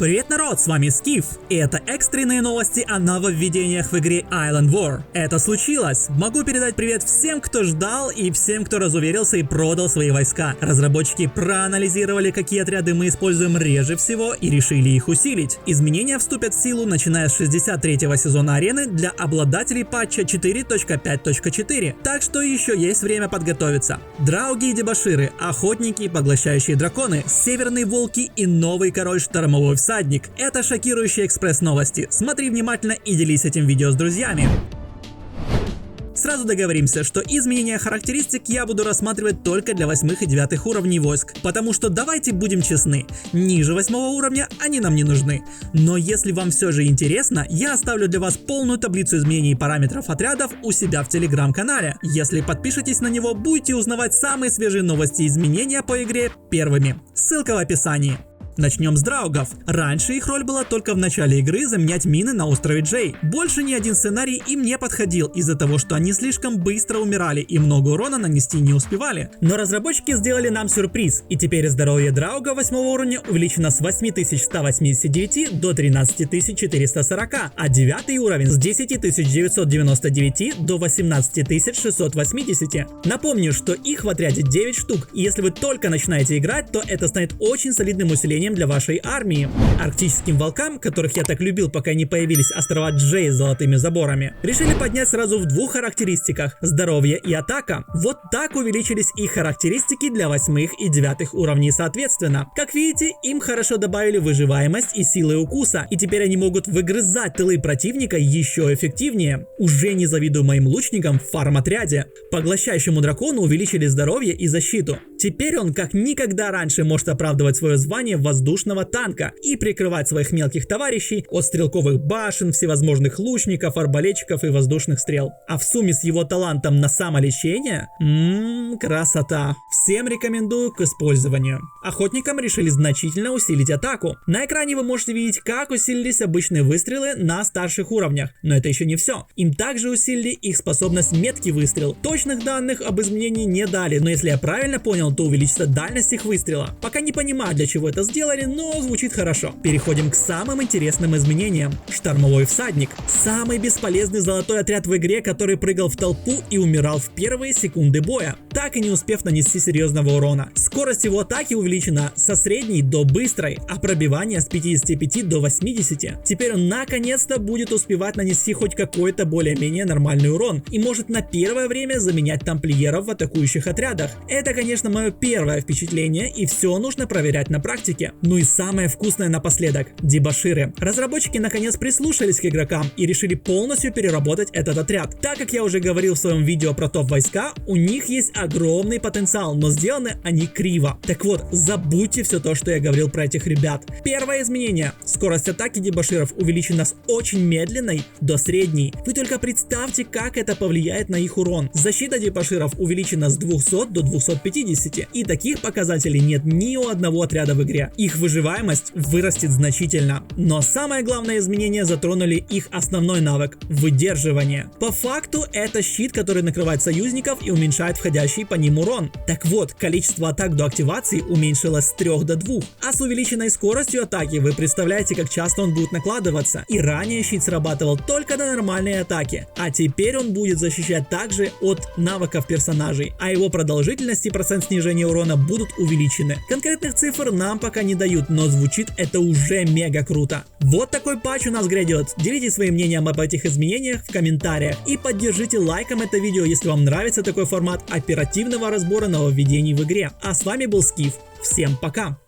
Привет, народ, с вами Скиф, и это экстренные новости о нововведениях в игре Island War. Это случилось. Могу передать привет всем, кто ждал, и всем, кто разуверился и продал свои войска. Разработчики проанализировали, какие отряды мы используем реже всего, и решили их усилить. Изменения вступят в силу, начиная с 63-го сезона арены для обладателей патча 4.5.4, так что еще есть время подготовиться. Драуги и дебоширы, охотники и поглощающие драконы, северные волки и новый король штормовой всадник. Это шокирующие экспресс-новости. Смотри внимательно и делись этим видео с друзьями. Сразу договоримся, что изменения характеристик я буду рассматривать только для 8 и 9 уровней войск, потому что давайте будем честны, ниже 8 уровня они нам не нужны. Но если вам все же интересно, я оставлю для вас полную таблицу изменений и параметров отрядов у себя в телеграм-канале. Если подпишетесь на него, будете узнавать самые свежие новости и изменения по игре первыми. Ссылка в описании. Начнем с драугов. Раньше их роль была только в начале игры заменять мины на острове Джей. Больше ни один сценарий им не подходил из-за того, что они слишком быстро умирали и много урона нанести не успевали. Но разработчики сделали нам сюрприз, и теперь здоровье драуга 8 уровня увеличено с 8189 до 13440, а 9 уровень с 10999 до 18680. Напомню, что их в отряде 9 штук, и если вы только начинаете играть, то это станет очень солидным усилением для вашей армии. Арктическим волкам, которых я так любил, пока не появились острова Джей с золотыми заборами, решили поднять сразу в двух характеристиках – здоровье и атака. Вот так увеличились их характеристики для 8 и 9 уровней соответственно. Как видите, им хорошо добавили выживаемость и силы укуса, и теперь они могут выгрызать тылы противника еще эффективнее. Уже не завидую моим лучникам в фарм-отряде. Поглощающему дракону увеличили здоровье и защиту. Теперь он как никогда раньше может оправдывать свое звание воздушного танка и прикрывать своих мелких товарищей от стрелковых башен, всевозможных лучников, арбалетчиков и воздушных стрел. А в сумме с его талантом на самолечение, красота. Всем рекомендую к использованию. Охотникам решили значительно усилить атаку. На экране вы можете видеть, как усилились обычные выстрелы на старших уровнях, но это еще не все. Им также усилили их способность меткий выстрел. Точных данных об изменении не дали, но если я правильно понял, то увеличится дальность их выстрела. Пока не понимаю, для чего это сделали, но звучит хорошо. Переходим к самым интересным изменениям. Штормовой всадник. Самый бесполезный золотой отряд в игре, который прыгал в толпу и умирал в первые секунды боя, так и не успев нанести серьезного урона. Скорость его атаки увеличена со средней до быстрой, а пробивание с 55 до 80. Теперь он наконец-то будет успевать нанести хоть какой-то более-менее нормальный урон и может на первое время заменять тамплиеров в атакующих отрядах. Это, конечно, мое первое впечатление, и все нужно проверять на практике. Ну и самое вкусное напоследок – дебоширы. Разработчики наконец прислушались к игрокам и решили полностью переработать этот отряд. Так как я уже говорил в своем видео про топ-войска, у них есть огромный потенциал, но сделаны они криво. Так вот, забудьте все то, что я говорил про этих ребят. Первое изменение – скорость атаки дебоширов увеличена с очень медленной до средней. Вы только представьте, как это повлияет на их урон. Защита дебоширов увеличена с 200 до 250, и таких показателей нет ни у одного отряда в игре. Их выживаемость вырастет значительно. Но самое главное изменение затронули их основной навык – выдерживание. По факту это щит, который накрывает союзников и уменьшает входящий по ним урон. Так вот, количество атак до активации уменьшилось с 3 до 2. А с увеличенной скоростью атаки вы представляете, как часто он будет накладываться. И ранее щит срабатывал только на нормальные атаки. А теперь он будет защищать также от навыков персонажей. А его продолжительность и процент снижения урона будут увеличены. Конкретных цифр нам пока не дают, но звучит это уже мега круто. Вот такой патч у нас грядет. Делитесь своим мнением об этих изменениях в комментариях и поддержите лайком это видео, если вам нравится такой формат оперативного разбора нововведений в игре. А с вами был Скиф. Всем пока!